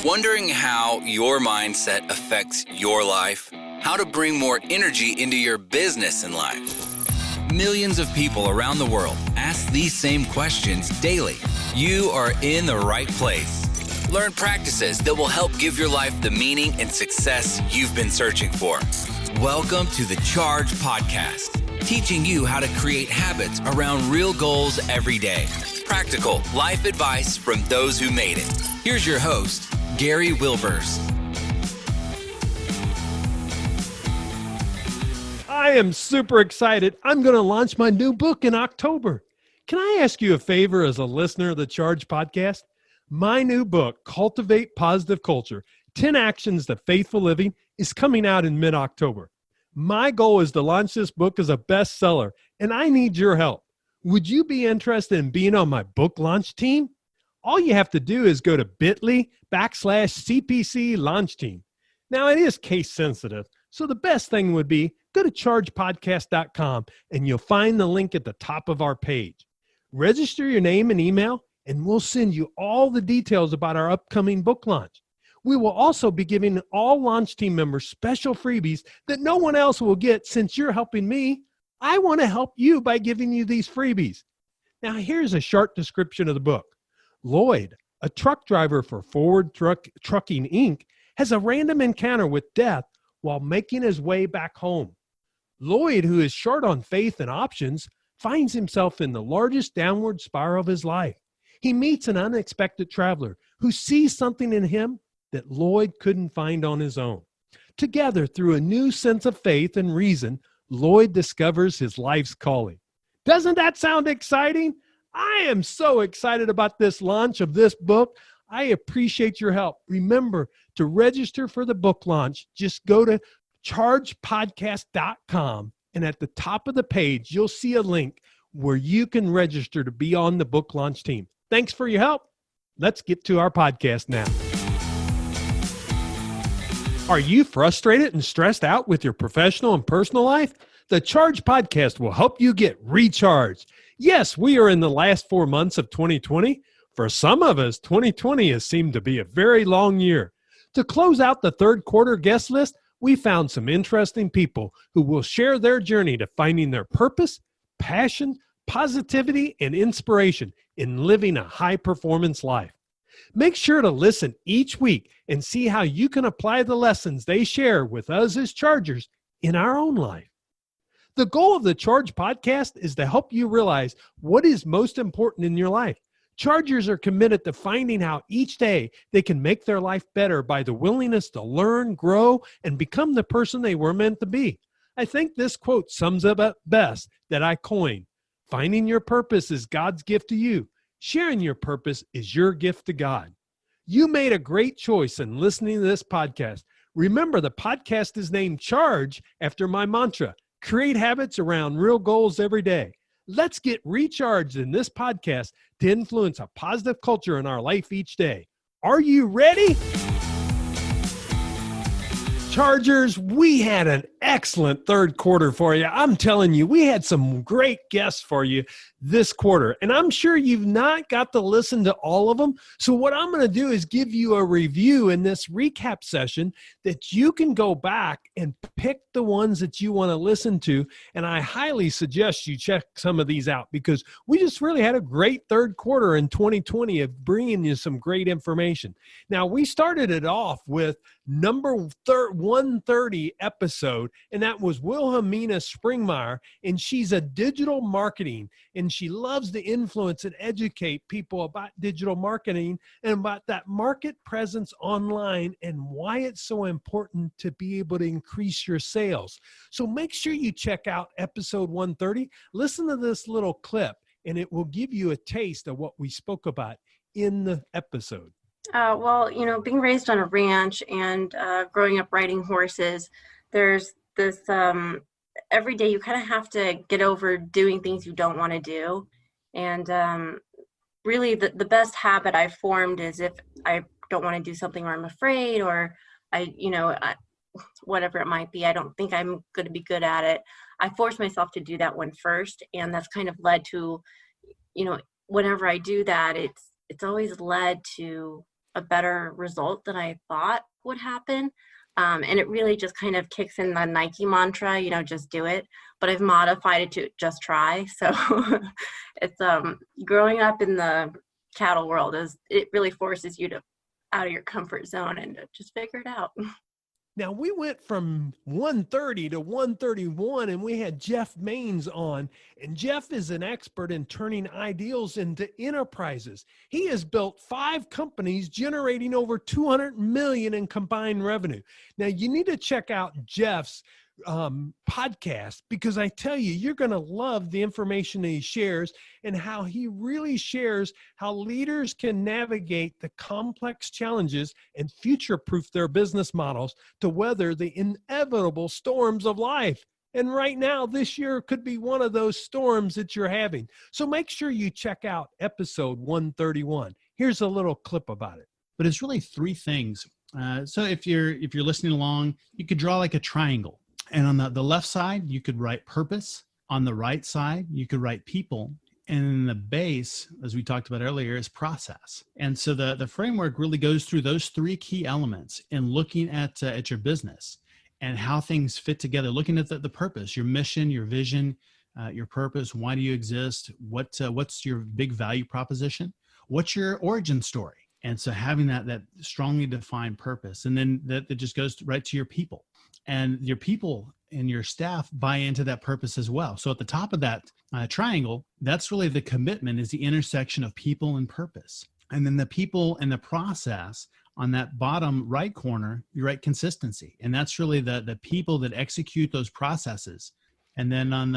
Wondering how your mindset affects your life? How to bring more energy into your business and life? Millions of people around the world ask these same questions daily. You are in the right place. Learn practices that will help give your life the meaning and success you've been searching for. Welcome to the Charge Podcast, teaching you how to create habits around real goals every day. Practical life advice from those who made it. Here's your host, Gary Wilbers. I am super excited. I'm going to launch my new book in October. Can I ask you a favor as a listener of the Charge Podcast? My new book, Cultivate Positive Culture, 10 Actions to Faithful Living, is coming out in mid-October. My goal is to launch this book as a bestseller, and I need your help. Would you be interested in being on my book launch team? All you have to do is go to bit.ly/CPC launch team. Now, it is case sensitive, so the best thing would be go to chargepodcast.com and you'll find the link at the top of our page. Register your name and email, and we'll send you all the details about our upcoming book launch. We will also be giving all launch team members special freebies that no one else will get. Since you're helping me, I want to help you by giving you these freebies. Now, here's a short description of the book. Lloyd, a truck driver for Forward Trucking, Inc., has a random encounter with death while making his way back home. Lloyd, who is short on faith and options, finds himself in the largest downward spiral of his life. He meets an unexpected traveler who sees something in him that Lloyd couldn't find on his own. Together, through a new sense of faith and reason, Lloyd discovers his life's calling. Doesn't that sound exciting? I am so excited about this launch of this book. I appreciate your help. Remember to register for the book launch. Just go to chargepodcast.com, and at the top of the page, you'll see a link where you can register to be on the book launch team. Thanks for your help. Let's get to our podcast now. Are you frustrated and stressed out with your professional and personal life? The Charge Podcast will help you get recharged. Yes, we are in the last 4 months of 2020. For some of us, 2020 has seemed to be a very long year. To close out the third quarter guest list, we found some interesting people who will share their journey to finding their purpose, passion, positivity, and inspiration in living a high-performance life. Make sure to listen each week and see how you can apply the lessons they share with us as Chargers in our own life. The goal of the Charge Podcast is to help you realize what is most important in your life. Chargers are committed to finding how each day they can make their life better by the willingness to learn, grow, and become the person they were meant to be. I think this quote sums it up best that I coined. Finding your purpose is God's gift to you. Sharing your purpose is your gift to God. You made a great choice in listening to this podcast. Remember, the podcast is named Charge after my mantra. Create habits around real goals every day. Let's get recharged in this podcast to influence a positive culture in our life each day. Are you ready? Chargers, we had an excellent third quarter for you. I'm telling you, we had some great guests for you this quarter, and I'm sure you've not got to listen to all of them. So what I'm going to do is give you a review in this recap session that you can go back and pick the ones that you want to listen to. And I highly suggest you check some of these out because we just really had a great third quarter in 2020 of bringing you some great information. Now, we started it off with number 130 episode, and that was Wilhelmina Springmeyer, and she's a digital marketing, and she loves to influence and educate people about digital marketing and about that market presence online and why it's so important to be able to increase your sales. So make sure you check out episode 130. Listen to this little clip, and it will give you a taste of what we spoke about in the episode. Well, being raised on a ranch and growing up riding horses, there's this every day you kind of have to get over doing things you don't want to do. And really the best habit I've formed is if I don't want to do something or I'm afraid or whatever it might be, I don't think I'm going to be good at it. I force myself to do that one first. And that's kind of led to, whenever I do that, it's always led to a better result than I thought would happen. And it really just kind of kicks in the Nike mantra, just do it. But I've modified it to just try. So it's growing up in the cattle world it really forces you to out of your comfort zone and to just figure it out. Now, we went from 130 to 131, and we had Jeff Maines on. And Jeff is an expert in turning ideals into enterprises. He has built 5 companies generating over 200 million in combined revenue. Now, you need to check out Jeff's podcast, because I tell you, you're going to love the information that he shares and how he really shares how leaders can navigate the complex challenges and future-proof their business models to weather the inevitable storms of life. And right now, this year could be one of those storms that you're having. So make sure you check out episode 131. Here's a little clip about it. But it's really 3 things. So if you're listening along, you could draw like a triangle. And on the left side, you could write purpose. On the right side, you could write people. And then the base, as we talked about earlier, is process. And so the framework really goes through those 3 key elements in looking at your business and how things fit together, looking at the purpose, your mission, your vision, your purpose. Why do you exist? What's your big value proposition? What's your origin story? And so having that strongly defined purpose, and then that just goes right to your people. And your people and your staff buy into that purpose as well. So at the top of that triangle, that's really the commitment, is the intersection of people and purpose. And then the people and the process on that bottom right corner, you write consistency. And that's really the people that execute those processes. And then on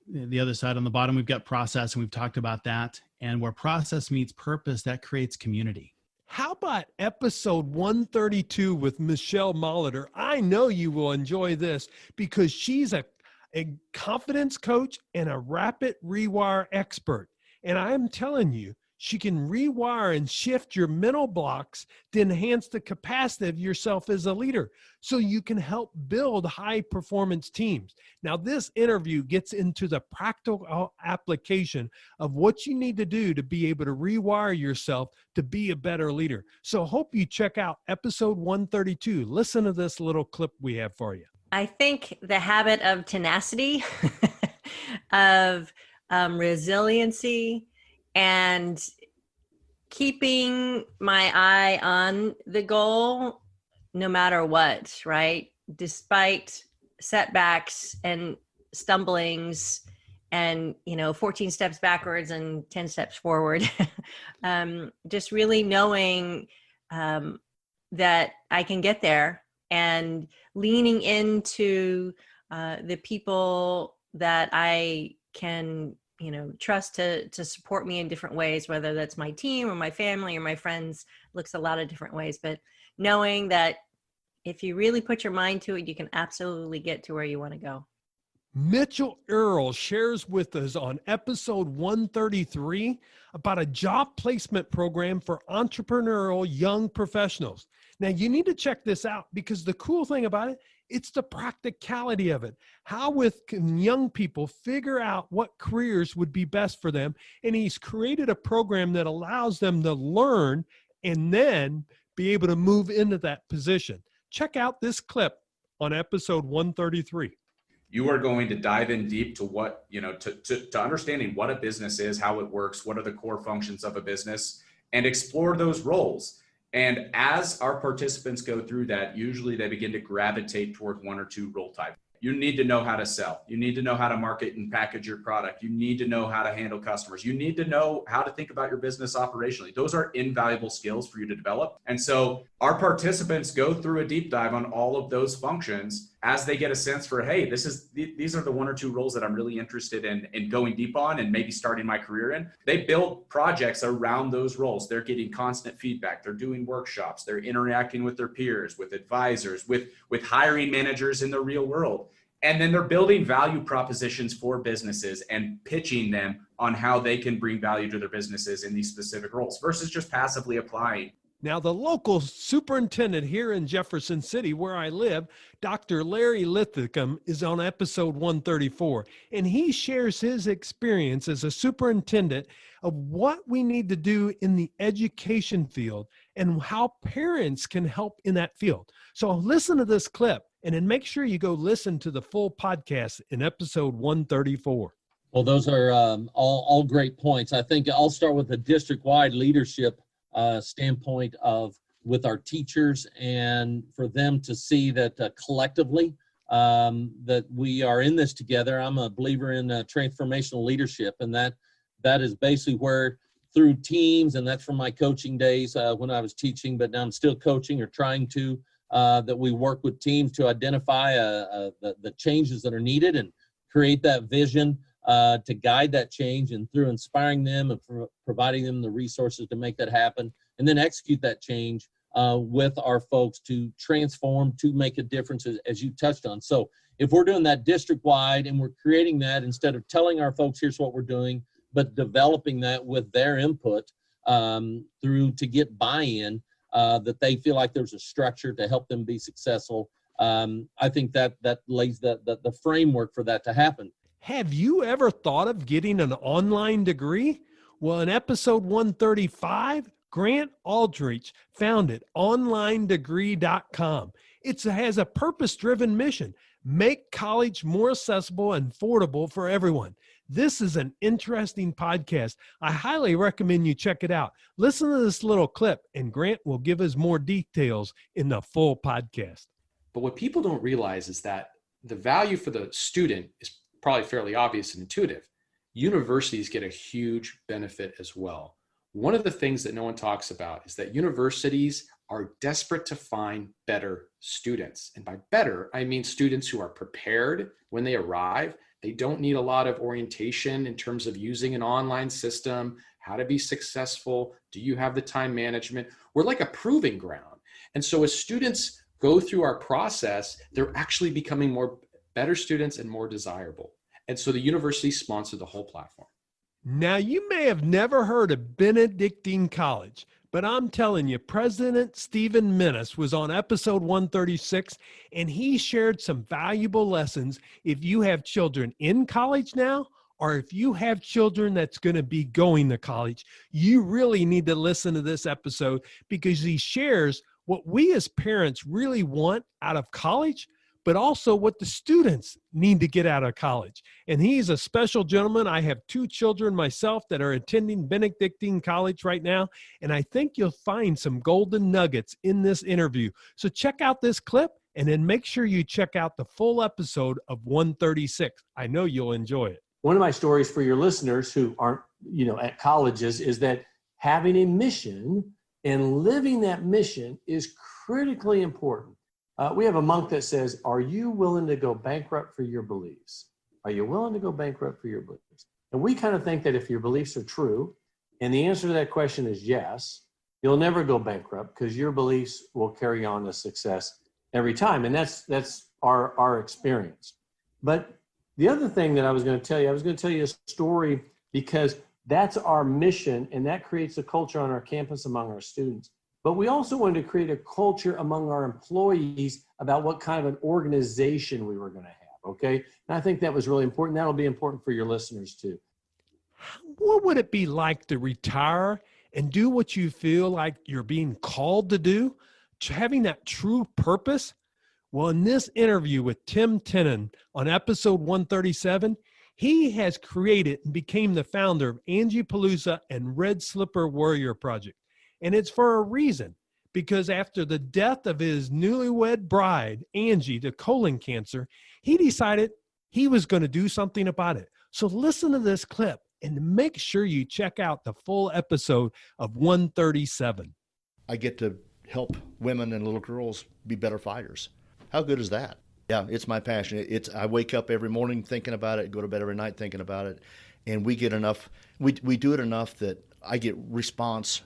the other side, on the bottom, we've got process, and we've talked about that. And where process meets purpose, that creates community. How about episode 132 with Michelle Molitor? I know you will enjoy this because she's a confidence coach and a rapid rewire expert. And I'm telling you, she can rewire and shift your mental blocks to enhance the capacity of yourself as a leader so you can help build high performance teams. Now, this interview gets into the practical application of what you need to do to be able to rewire yourself to be a better leader. So hope you check out episode 132. Listen to this little clip we have for you. I think the habit of tenacity, of resiliency, and keeping my eye on the goal no matter what, right? Despite setbacks and stumblings and, 14 steps backwards and 10 steps forward. Just really knowing that I can get there, and leaning into the people that I can trust to support me in different ways, whether that's my team or my family or my friends. Looks a lot of different ways, but knowing that if you really put your mind to it, you can absolutely get to where you want to go. Mitchell Earl shares with us on episode 133 about a job placement program for entrepreneurial young professionals. Now, you need to check this out because the cool thing about it, it's the practicality of it. How can young people figure out what careers would be best for them? And he's created a program that allows them to learn and then be able to move into that position. Check out this clip on episode 133. You are going to dive in deep to what, to understanding what a business is, how it works, what are the core functions of a business, and explore those roles. And as our participants go through that, usually they begin to gravitate toward 1 or 2 role types. You need to know how to sell. You need to know how to market and package your product. You need to know how to handle customers. You need to know how to think about your business operationally. Those are invaluable skills for you to develop. And so our participants go through a deep dive on all of those functions as they get a sense for, hey, these are the 1 or 2 roles that I'm really interested in going deep on and maybe starting my career in. They build projects around those roles. They're getting constant feedback. They're doing workshops. They're interacting with their peers, with advisors, with hiring managers in the real world. And then they're building value propositions for businesses and pitching them on how they can bring value to their businesses in these specific roles versus just passively applying. Now, the local superintendent here in Jefferson City, where I live, Dr. Larry Lithicum, is on episode 134, and he shares his experience as a superintendent of what we need to do in the education field and how parents can help in that field. So listen to this clip, and then make sure you go listen to the full podcast in episode 134. Well, those are all great points. I think I'll start with the district-wide leadership standpoint of with our teachers, and for them to see that collectively that we are in this together. I'm a believer in transformational leadership, and that is basically where through teams, and that's from my coaching days when I was teaching, but now I'm still coaching or trying to, that we work with teams to identify the changes that are needed and create that vision to guide that change, and through inspiring them and providing them the resources to make that happen, and then execute that change with our folks to transform, to make a difference, as you touched on. So if we're doing that district-wide and we're creating that, instead of telling our folks, here's what we're doing, but developing that with their input through to get buy-in, that they feel like there's a structure to help them be successful. I think that lays the framework for that to happen. Have you ever thought of getting an online degree? Well, in episode 135, Grant Aldrich founded onlinedegree.com. It has a purpose-driven mission: make college more accessible and affordable for everyone. This is an interesting podcast. I highly recommend you check it out. Listen to this little clip, and Grant will give us more details in the full podcast. But what people don't realize is that the value for the student is probably fairly obvious and intuitive. Universities get a huge benefit as well. One of the things that no one talks about is that universities are desperate to find better students. And by better, I mean students who are prepared when they arrive. They don't need a lot of orientation in terms of using an online system, how to be successful. Do you have the time management? We're like a proving ground. And so as students go through our process, they're actually becoming better students and more desirable. And so the university sponsored the whole platform. Now, you may have never heard of Benedictine College, but I'm telling you, President Stephen Menace was on episode 136, and he shared some valuable lessons if you have children in college now, or if you have children that's going to be going to college. You really need to listen to this episode, because he shares what we as parents really want out of college, but also what the students need to get out of college. And he's a special gentleman. I have 2 children myself that are attending Benedictine College right now, and I think you'll find some golden nuggets in this interview. So check out this clip, and then make sure you check out the full episode of 136. I know you'll enjoy it. One of my stories for your listeners who aren't, at colleges is that having a mission and living that mission is critically important. We have a monk that says, are you willing to go bankrupt for your beliefs? Are you willing to go bankrupt for your beliefs? And we kind of think that if your beliefs are true, and the answer to that question is yes, you'll never go bankrupt, because your beliefs will carry on to success every time. And that's our experience. But the other thing that I was going to tell you a story, because that's our mission, and that creates a culture on our campus among our students. But we also wanted to create a culture among our employees about what kind of an organization we were going to have, okay? And I think that was really important. That'll be important for your listeners too. What would it be like to retire and do what you feel like you're being called to do, having that true purpose? Well, in this interview with Tim Tenen on episode 137, he has created and became the founder of Angie Palooza and Red Slipper Warrior Project. And it's for a reason, because after the death of his newlywed bride, Angie, to colon cancer, he decided he was going to do something about it. So listen to this clip and make sure you check out the full episode of 137. I get to help women and little girls be better fighters. How good is that? Yeah, it's my passion. I wake up every morning thinking about it, go to bed every night thinking about it, and we get enough, we do it enough that I get response,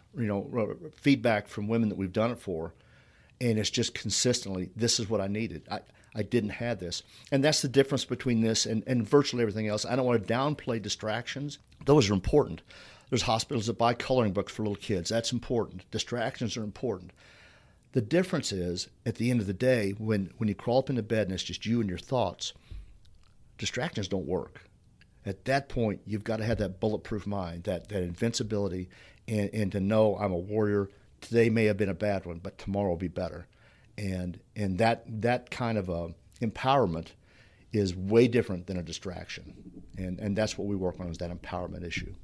feedback from women that we've done it for, and it's just consistently, this is what I needed. I didn't have this. And that's the difference between this and virtually everything else. I don't want to downplay distractions. Those are important. There's hospitals that buy coloring books for little kids. That's important. Distractions are important. The difference is, at the end of the day, when you crawl up into bed and it's just you and your thoughts, distractions don't work. At that point, you've got to have that bulletproof mind, that invincibility, and to know I'm a warrior. Today may have been a bad one, but tomorrow will be better. And that kind of empowerment is way different than a distraction. And that's what we work on, is that empowerment issue.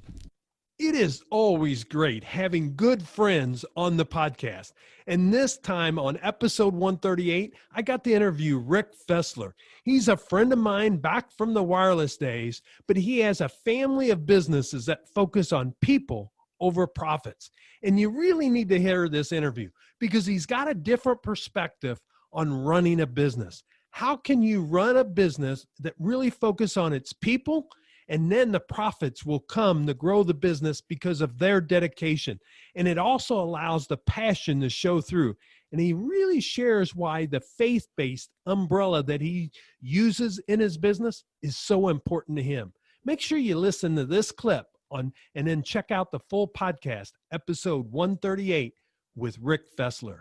It is always great having good friends on the podcast. And this time on episode 138, I got to interview Rick Fessler. He's a friend of mine back from the wireless days, but he has a family of businesses that focus on people over profits. And you really need to hear this interview because he's got a different perspective on running a business. How can you run a business that really focus on its people? And then the profits will come to grow the business because of their dedication. And it also allows the passion to show through. And he really shares why the faith-based umbrella that he uses in his business is so important to him. Make sure you listen to this clip and then check out the full podcast, episode 138 with Rick Fessler.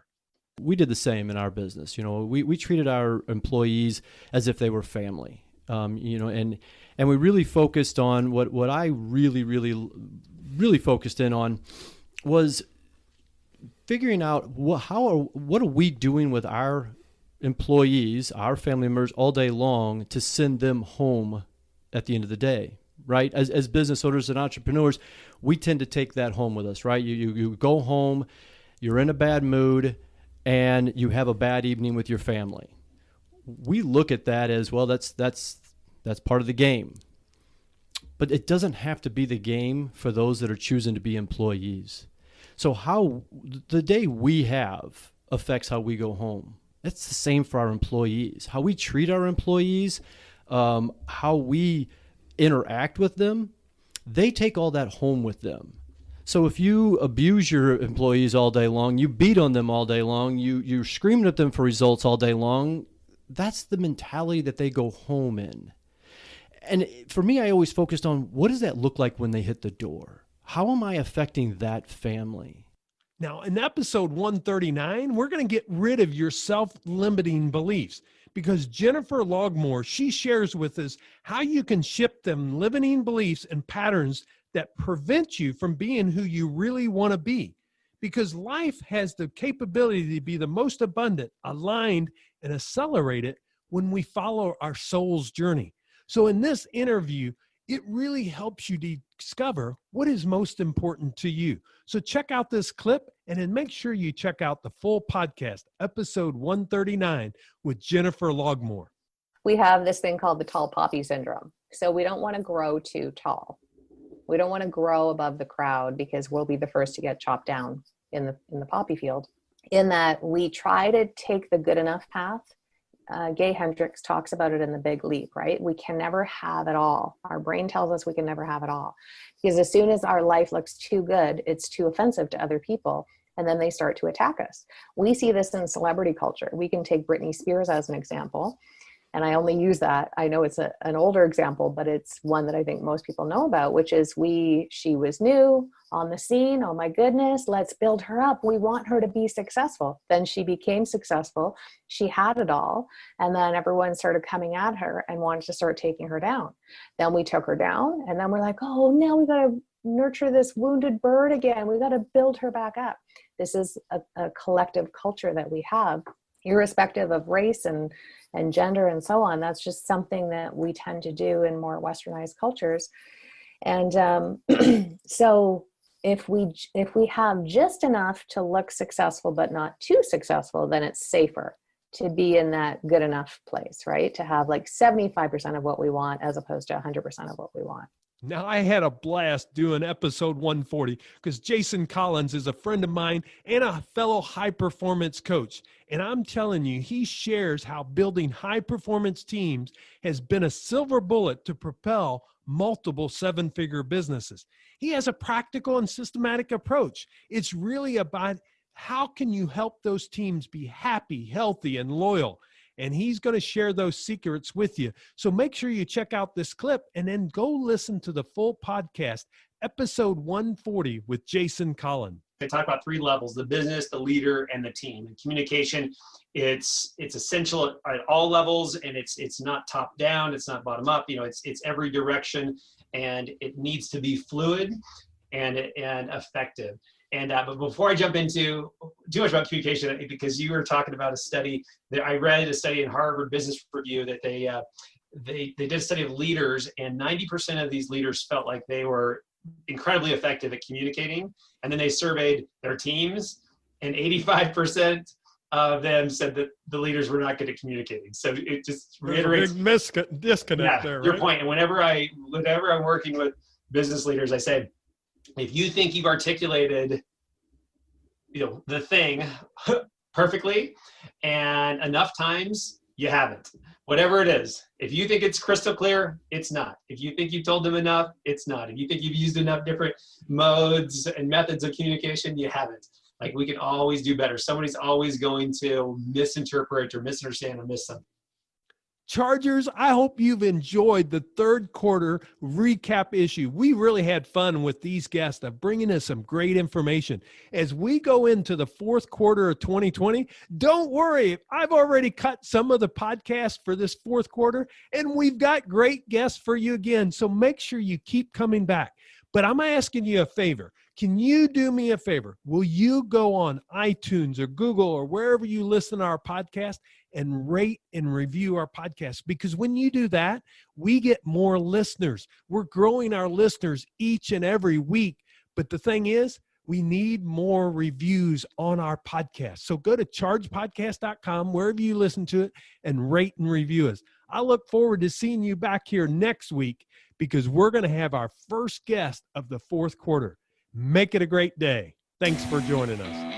We did the same in our business. We treated our employees as if they were family. And we really focused on what I really focused in on was figuring out what are we doing with our employees, our family members all day long to send them home at the end of the day, right? As business owners and entrepreneurs, we tend to take that home with us, right? You go home, you're in a bad mood, and you have a bad evening with your family. We look at that as, well, that's part of the game. But it doesn't have to be the game for those that are choosing to be employees. So how the day we have affects how we go home. It's the same for our employees. How we treat our employees, how we interact with them, they take all that home with them. So if you abuse your employees all day long, you beat on them all day long, you're screaming at them for results all day long, that's the mentality that they go home in. And for me, I always focused on, what does that look like when they hit the door? How am I affecting that family? Now, in episode 139, we're going to get rid of your self-limiting beliefs because Jennifer Logmore, she shares with us how you can shift them limiting beliefs and patterns that prevent you from being who you really want to be. Because life has the capability to be the most abundant, aligned, and accelerated when we follow our soul's journey. So in this interview, it really helps you discover what is most important to you. So check out this clip and then make sure you check out the full podcast, episode 139 with Jennifer Logmore. We have this thing called the tall poppy syndrome. So we don't want to grow too tall. We don't want to grow above the crowd because we'll be the first to get chopped down in the poppy field. In that we try to take the good enough path. Gay Hendricks talks about it in The Big Leap, right? We can never have it all. Our brain tells us we can never have it all. Because as soon as our life looks too good, it's too offensive to other people. And then they start to attack us. We see this in celebrity culture. We can take Britney Spears as an example. And I only use that. I know it's an older example, but it's one that I think most people know about, which is she was new on the scene. Oh my goodness, let's build her up. We want her to be successful. Then she became successful. She had it all. And then everyone started coming at her and wanted to start taking her down. Then we took her down and then we're like, oh, now we got to nurture this wounded bird again. We got to build her back up. This is a collective culture that we have, irrespective of race and gender and so on. That's just something that we tend to do in more westernized cultures. And so if we have just enough to look successful but not too successful, then it's safer to be in that good enough place, right? To have like 75% of what we want as opposed to 100% of what we want. Now, I had a blast doing episode 140 because Jason Collins is a friend of mine and a fellow high-performance coach. And I'm telling you, he shares how building high-performance teams has been a silver bullet to propel multiple seven-figure businesses. He has a practical and systematic approach. It's really about how can you help those teams be happy, healthy, and loyal. And he's going to share those secrets with you. So make sure you check out this clip and then go listen to the full podcast, episode 140 with Jason Collin. I talk about 3 levels: the business, the leader, and the team. And communication, it's essential at all levels, and it's not top down, it's not bottom up. It's every direction, and it needs to be fluid and effective. And but before I jump into too much about communication, because you were talking about a study that I read, a study in Harvard Business Review that they did a study of leaders, and 90% of these leaders felt like they were incredibly effective at communicating. And then they surveyed their teams, and 85% of them said that the leaders were not good at communicating. So it just reiterates big disconnect there, right? Your point. And whenever I'm working with business leaders, I say, if you think you've articulated, the thing perfectly and enough times, you haven't. Whatever it is, if you think it's crystal clear, it's not. If you think you've told them enough, it's not. If you think you've used enough different modes and methods of communication, you haven't. Like, we can always do better. Somebody's always going to misinterpret or misunderstand or miss something. Chargers, I hope you've enjoyed the third quarter recap issue. We really had fun with these guests of bringing us some great information. As we go into the fourth quarter of 2020, don't worry. I've already cut some of the podcasts for this fourth quarter, and we've got great guests for you again. So make sure you keep coming back. But I'm asking you a favor. Can you do me a favor? Will you go on iTunes or Google or wherever you listen to our podcast and rate and review our podcast? Because when you do that, we get more listeners. We're growing our listeners each and every week. But the thing is, we need more reviews on our podcast. So go to chargepodcast.com, wherever you listen to it, and rate and review us. I look forward to seeing you back here next week, because we're going to have our first guest of the fourth quarter. Make it a great day. Thanks for joining us.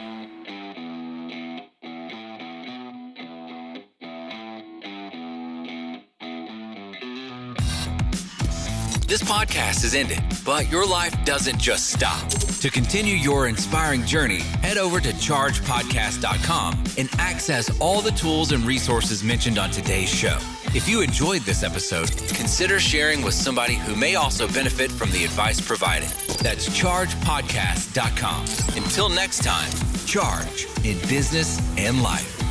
This podcast has ended, but your life doesn't just stop. To continue your inspiring journey, head over to chargepodcast.com and access all the tools and resources mentioned on today's show. If you enjoyed this episode, consider sharing with somebody who may also benefit from the advice provided. That's chargepodcast.com. Until next time, charge in business and life.